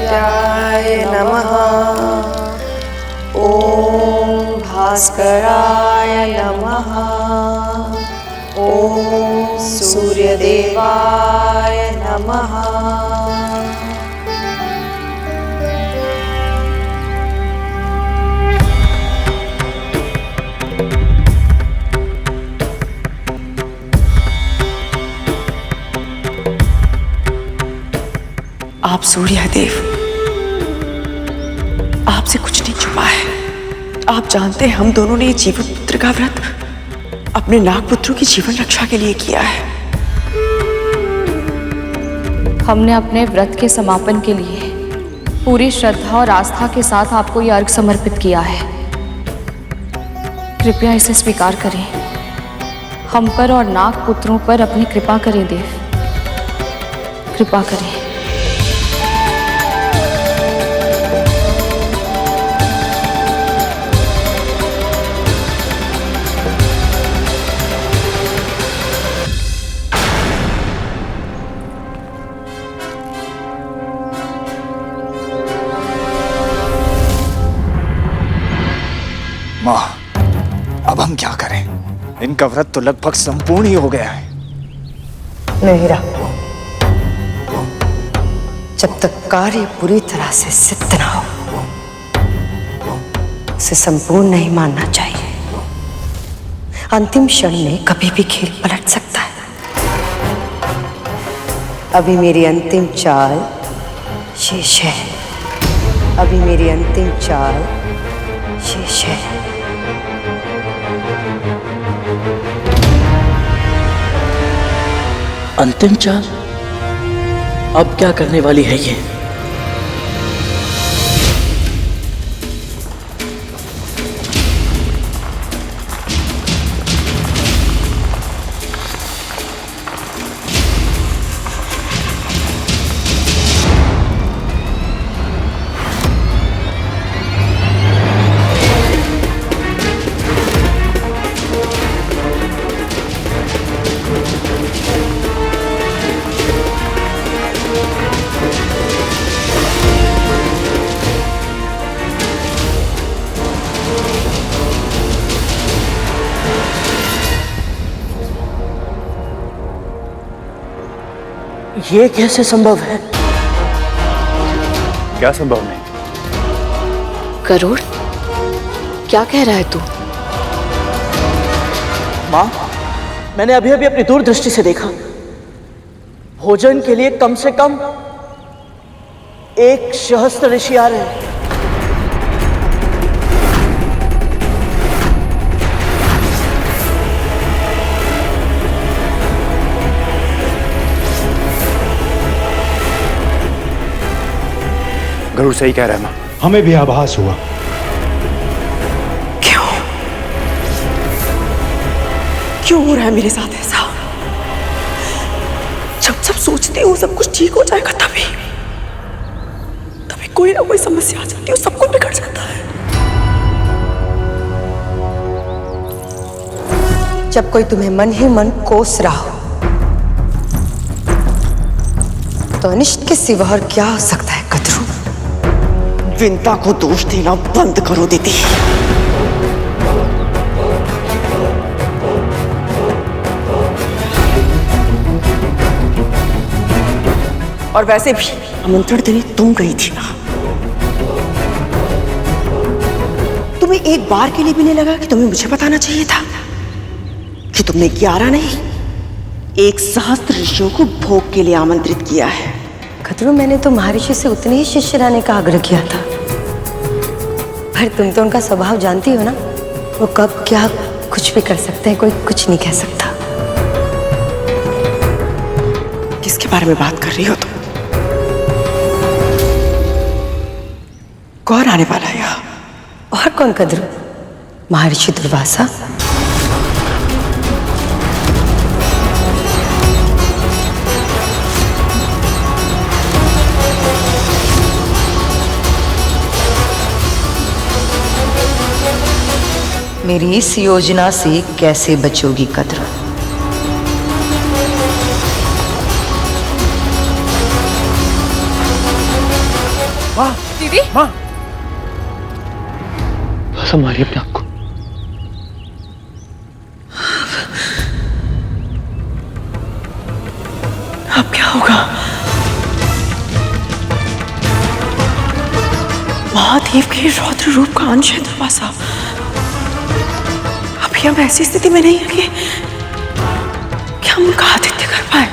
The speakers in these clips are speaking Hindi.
आदित्याय नमः। ओम भास्कराय नमः। ओम सूर्यदेवाय नमः। आप सूर्यदेव, आपसे कुछ नहीं छुपा है। आप जानते हैं हम दोनों ने ये जीवन पुत्र का व्रत अपने नागपुत्रों की जीवन रक्षा के लिए किया है। हमने अपने व्रत के समापन के लिए पूरी श्रद्धा और आस्था के साथ आपको ये अर्घ समर्पित किया है। कृपया इसे स्वीकार करें। हम पर और नागपुत्रों पर अपनी कृपा करें देव, कृपा करें। माँ, अब हम क्या करें? इनका व्रत तो लगभग संपूर्ण ही हो गया है। नहीं रहा। जब तक कार्य पूरी तरह से सिद्ध ना हो, उसे संपूर्ण नहीं मानना चाहिए। अंतिम क्षण में कभी भी खेल पलट सकता है। अभी मेरी अंतिम चाल शेष है। अभी मेरी अंतिम चाल शेष है। अंतिम चाल? अब क्या करने वाली है ये? ये कैसे संभव है? क्या संभव नहीं? गरुड़, क्या कह रहा है तू? माँ, मैंने अभी अभी अपनी दूरदृष्टि से देखा, भोजन के लिए कम से कम 1 सहस्त्र ऋषि आ रहे हैं। गरुड़ सही कह रहा है माँ। हमें भी आभास हुआ। क्यों हो रहा है मेरे साथ ऐसा? जब सब सोचते हो सब कुछ ठीक हो जाएगा, तभी कोई ना कोई समस्या आ जाती है, सब कुछ बिगड़ जाता है। जब कोई तुम्हें मन ही मन कोस रहा हो, तो अनिष्ट के सिवा और क्या हो सकता है कतरू? विंता को दोष देना बंद करो दीदी। और वैसे भी आमंत्रण देने तुम गई थी ना। तुम्हें एक बार के लिए भी नहीं लगा कि तुम्हें मुझे बताना चाहिए था कि तुमने 11 नहीं 1 सहस्त्र ऋषियों को भोग के लिए आमंत्रित किया है? खतरू, मैंने तो महर्षि से उतने ही शिष्य लाने का आग्रह किया था, पर तुम तो उनका स्वभाव जानती हो ना। वो कब क्या कुछ भी कर सकते हैं, कोई कुछ नहीं कह सकता। किसके बारे में बात कर रही हो तुम? कौन आने वाला है यहाँ? और कौन कद्रू? महर्षि दुर्वासा। मेरी इस योजना से कैसे बचोगी कद्रू? दीदी। माँ, संभालिए अपने आप को। अब क्या होगा? महादेव के रौद्र रूप का अंश है दुर्वासा। अभी हम ऐसी स्थिति में नहीं है कि हम उनका आतिथ्य कर पाए।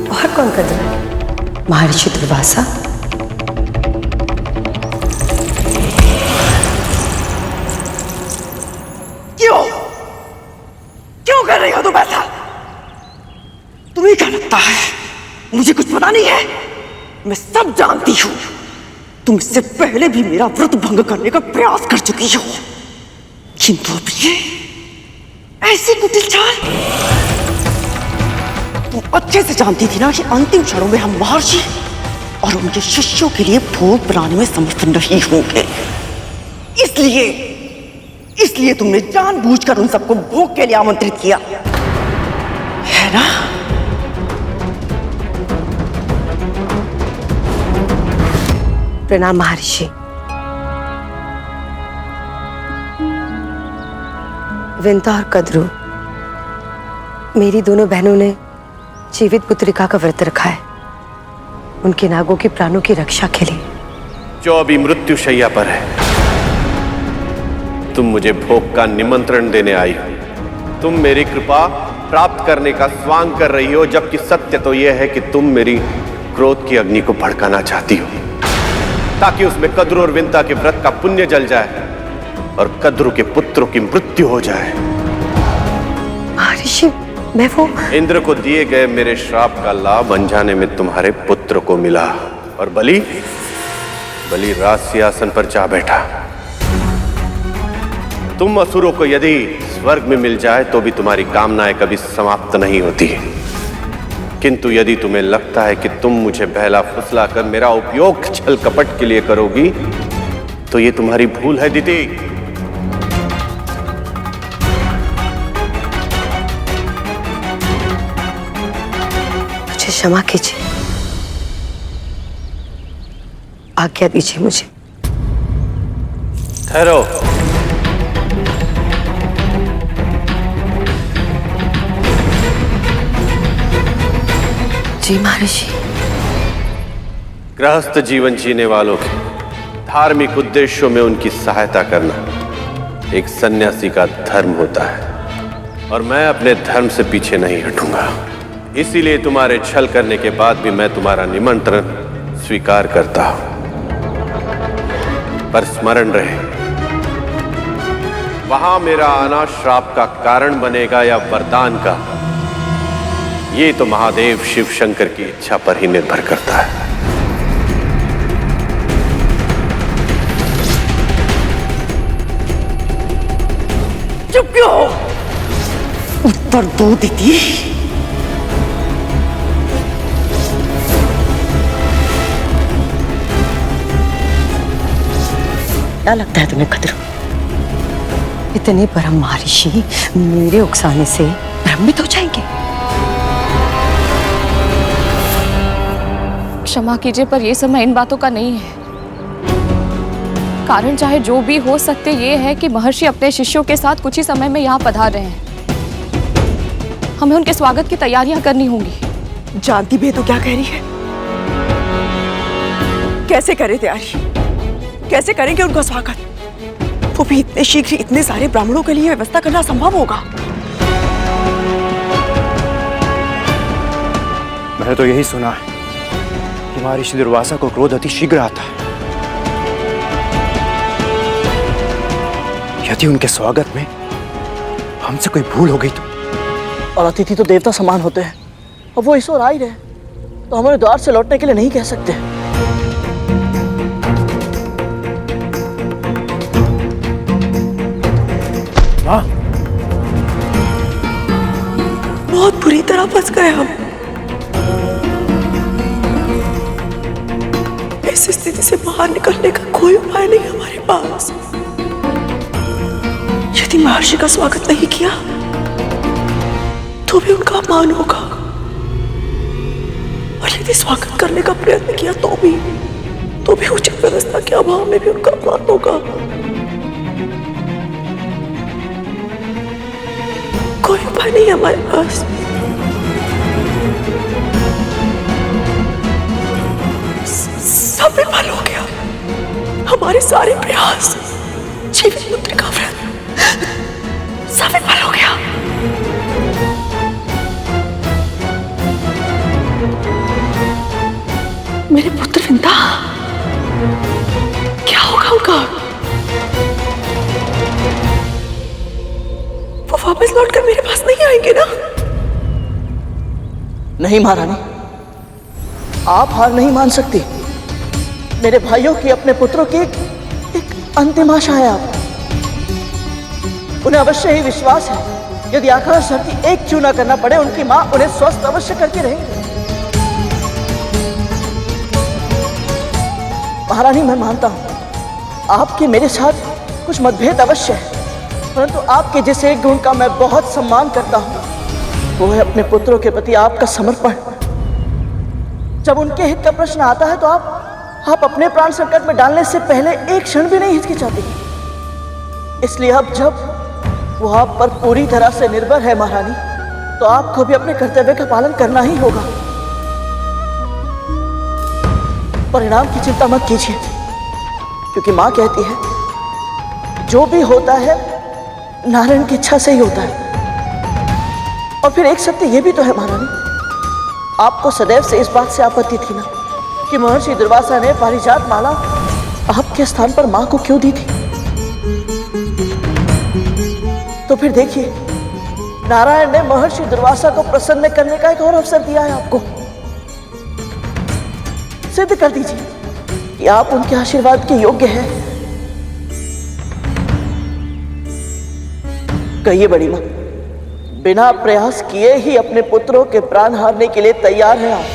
और कौन कर रहा है? महर्षि दुर्वासा। क्यों क्यों कर रही हो तुम ऐसा? तुम्हें क्या लगता है मुझे कुछ पता नहीं है? मैं सब जानती हूं। तुम इससे पहले भी मेरा व्रत भंग करने का प्रयास कर चुकी हो, किंतु अब ये ऐसी कुटिल चाल। तुम अच्छे से जानती थी ना कि अंतिम क्षणों में हम महर्षि और उनके शिष्यों के लिए भोग बनाने में समर्थ नहीं होंगे। इसलिए तुमने जानबूझकर उन सबको भोग के लिए आमंत्रित किया, है ना? प्रणाम महर्षि। विंता और कद्रू, मेरी दोनों बहनों ने जीवित पुत्रिका का व्रत रखा है उनके नागों के प्राणों की रक्षा के लिए, जो अभी मृत्यु शैया पर है। तुम मुझे भोग का निमंत्रण देने आई हो। तुम मेरी कृपा प्राप्त करने का स्वांग कर रही हो, जबकि सत्य तो यह है कि तुम मेरी क्रोध की अग्नि को भड़काना चाहती हो, ताकि उसमें कद्रू और विंता के व्रत का पुण्य जल जाए और कद्रू के पुत्रों की मृत्यु हो जाए। महर्षि, मैं वो इंद्र को दिए गए मेरे श्राप का लाभ अनजाने में तुम्हारे पुत्र को मिला, और बलि राज सिंहासन पर जा बैठा। तुम असुरों को यदि स्वर्ग में मिल जाए तो भी तुम्हारी कामनाएं कभी समाप्त नहीं होती, किंतु यदि तुम्हें लगता है कि तुम मुझे बहला फुसला कर मेरा उपयोग छल कपट के लिए करोगी, तो ये तुम्हारी भूल है दीदी। मुझे क्षमा कीजिए, आज्ञा दीजिए मुझे। ठहरो। जी महर्षि। गृहस्थ जीवन जीने वालों के धार्मिक उद्देश्यों में उनकी सहायता करना एक सन्यासी का धर्म होता है, और मैं अपने धर्म से पीछे नहीं हटूंगा। इसीलिए तुम्हारे छल करने के बाद भी मैं तुम्हारा निमंत्रण स्वीकार करता हूं। पर स्मरण रहे, वहां मेरा आना श्राप का कारण बनेगा या वरदान का, ये तो महादेव शिव शंकर की इच्छा पर ही निर्भर करता है। चुप क्यों हो? उत्तर दो दीदी। क्या लगता है तुम्हें कद्रू? इतने परम महर्षि मेरे उकसाने से भ्रमित हो जाएंगे? क्षमा कीजिए, पर यह समय इन बातों का नहीं है। कारण चाहे जो भी हो, सत्य ये है कि महर्षि अपने शिष्यों के साथ कुछ ही समय में यहाँ पधार रहे हैं। हमें उनके स्वागत की तैयारियां करनी होंगी। जानती भी है तो क्या कह रही है? कैसे करें तैयारी? कैसे करेंगे उनका स्वागत? वो भी इतने शीघ्र इतने सारे ब्राह्मणों के लिए व्यवस्था करना संभव होगा? मैंने तो यही सुना है कि महर्षि दुर्वासा को क्रोध अति शीघ्र आता है। यदि उनके स्वागत में हमसे कोई भूल हो गई तो? और अतिथि तो देवता समान होते हैं, और वो इस ओर आ ही रहे, तो हमारे द्वार से लौटने के लिए नहीं कह सकते। माँ, बहुत बुरी तरह फंस गए हम। इस स्थिति से बाहर निकलने का कोई उपाय नहीं हमारे पास। यदि महर्षि का स्वागत नहीं किया तो तो भी उनका अपमान होगा, और यदि स्वागत करने का प्रयत्न किया तो भी उचित व्यवस्था के अभाव में भी उनका अपमान होगा। कोई उपाय नहीं है हमारे पास। सब विफल हो गया, हमारे सारे प्रयास, जीवित पुत्र का व्रत सब विफल हो गया। मेरे पुत्र विंदा, क्या होगा उनका? वो वापस लौटकर मेरे पास नहीं आएंगे ना? नहीं महारानी, आप हार नहीं मान सकती। मेरे भाइयों की, अपने पुत्रों की एक अंतिम आशा है आप। उन्हें अवश्य ही विश्वास है, यदि आकाश धरती एक चूना करना पड़े, उनकी मां उन्हें स्वस्थ अवश्य करके रहेंगे। महारानी, मैं मानता हूं आपके मेरे साथ कुछ मतभेद अवश्य है, परंतु आपके जिस एक गुण का मैं बहुत सम्मान करता हूं, वो है अपने पुत्रों के प्रति आपका समर्पण। जब उनके हित का प्रश्न आता है तो आप अपने प्राण संकट में डालने से पहले एक क्षण भी नहीं हिचकिचाते। इसलिए अब जब वो आप पर पूरी तरह से निर्भर है महारानी, तो आपको भी अपने कर्तव्य का पालन करना ही होगा। परिणाम की चिंता मत कीजिए, क्योंकि मां कहती है जो भी होता है नारायण की इच्छा से ही होता है। और फिर एक सत्य यह भी तो है महारानी, आपको सदैव से इस बात से आपत्ति थी ना कि महर्षि दुर्वासा ने पारिजात माला आपके स्थान पर मां को क्यों दी थी। तो फिर देखिए, नारायण ने महर्षि दुर्वासा को प्रसन्न करने का एक और अवसर दिया है आपको। सिद्ध कर दीजिए कि आप उनके आशीर्वाद के योग्य हैं। कहिए बड़ी मां, बिना प्रयास किए ही अपने पुत्रों के प्राण हारने के लिए तैयार हैं आप?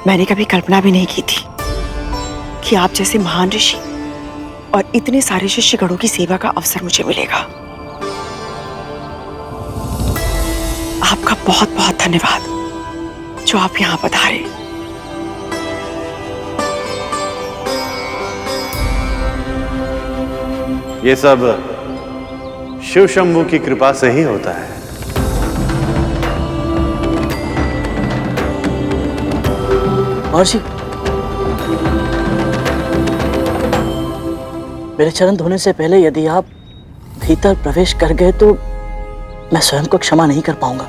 मैंने कभी कल्पना भी नहीं की थी कि आप जैसे महान ऋषि और इतने सारे शिष्यगणों की सेवा का अवसर मुझे मिलेगा। आपका बहुत बहुत धन्यवाद जो आप यहां पधारे। ये सब शिव शंभू की कृपा से ही होता है। महर्षि, मेरे चरण धोने से पहले यदि आप भीतर प्रवेश कर गए तो मैं स्वयं को क्षमा नहीं कर पाऊंगा।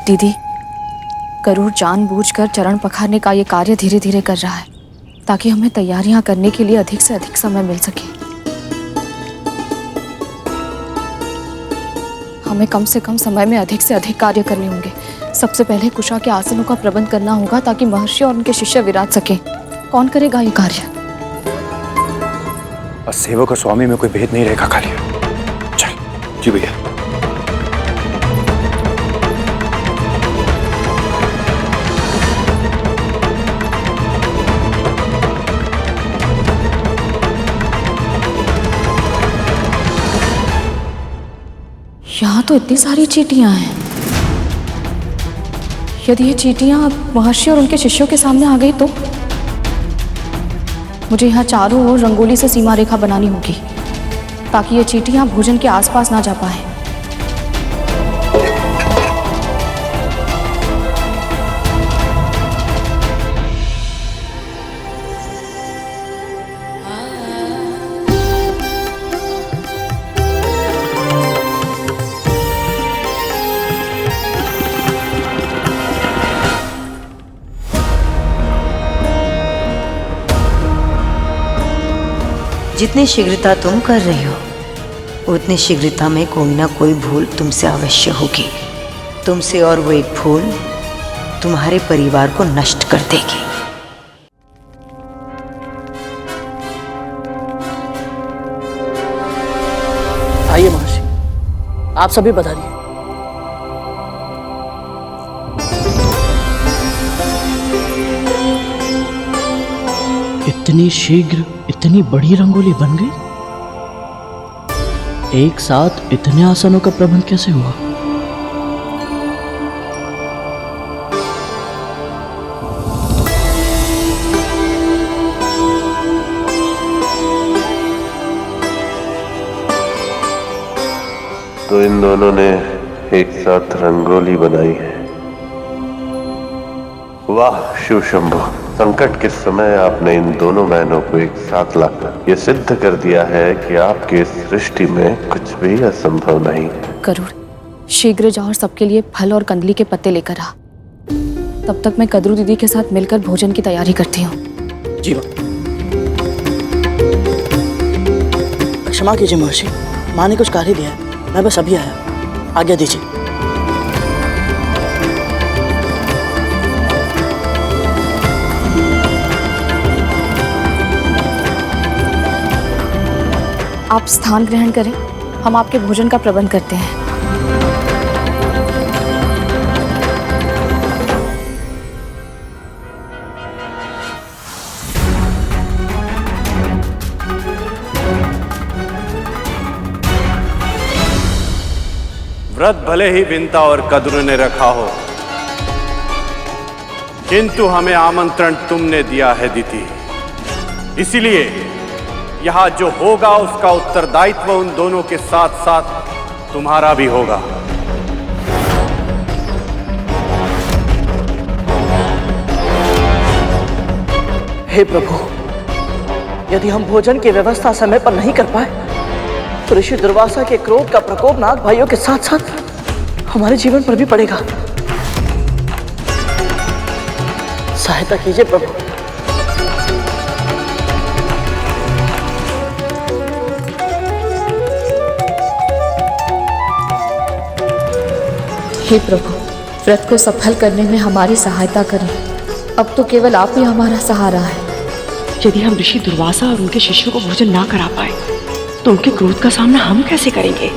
दीदी, गरुड़ जानबूझकर चरण पखारने का ये कार्य धीरे धीरे कर रहा है ताकि हमें तैयारियां करने के लिए अधिक से अधिक समय मिल सके। हमें कम से कम समय में अधिक से अधिक कार्य करने होंगे। सबसे पहले कुशा के आसनों का प्रबंध करना होगा ताकि महर्षि और उनके शिष्य विराज सके। कौन करेगा ये कार्य? सेवक और स्वामी में कोई भेद नहीं रहेगा कालिया। चल। जी भैया। यहाँ तो इतनी सारी चींटियां हैं। यदि ये चींटियां महर्षि और उनके शिष्यों के सामने आ गई तो मुझे यहाँ चारों ओर रंगोली से सीमा रेखा बनानी होगी ताकि ये चींटियाँ भोजन के आसपास ना जा पाए। जितनी शीघ्रता तुम कर रही हो उतनी शीघ्रता में कोई ना कोई भूल तुमसे अवश्य होगी। तुमसे और वो एक भूल तुम्हारे परिवार को नष्ट कर देगी। आइए महर्षि, आप सभी बधाइए। इतनी शीघ्र इतनी बड़ी रंगोली बन गई? एक साथ इतने आसनों का प्रबंध कैसे हुआ? तो इन दोनों ने एक साथ रंगोली बनाई है। वाह शिव शंभु, संकट के समय आपने इन दोनों बहनों को एक साथ लाकर यह सिद्ध कर दिया है कि आपके सृष्टि में कुछ भी असंभव नहीं। करूर, शीघ्र जा और सबके लिए फल और कंदली के पत्ते लेकर आ। तब तक मैं कदरू दीदी के साथ मिलकर भोजन की तैयारी करती हूँ। जी माँ। क्षमा कीजिए महर्षि, माँ ने कुछ कार्य दिया है, मैं बस अभी आया, आज्ञा दीजिए। आप स्थान ग्रहण करें, हम आपके भोजन का प्रबंध करते हैं। व्रत भले ही विंता और कद्रू ने रखा हो, किंतु हमें आमंत्रण तुमने दिया है दीदी। इसीलिए यहां जो होगा उसका उत्तरदायित्व उन दोनों के साथ साथ तुम्हारा भी होगा। हे प्रभु, यदि हम भोजन की व्यवस्था समय पर नहीं कर पाए तो ऋषि दुर्वासा के क्रोध का प्रकोप नाग भाइयों के साथ साथ हमारे जीवन पर भी पड़ेगा। सहायता कीजिए प्रभु। हे प्रभु, व्रत को सफल करने में हमारी सहायता करें। अब तो केवल आप ही हमारा सहारा है। यदि हम ऋषि दुर्वासा और उनके शिष्यों को भोजन ना करा पाए तो उनके क्रोध का सामना हम कैसे करेंगे?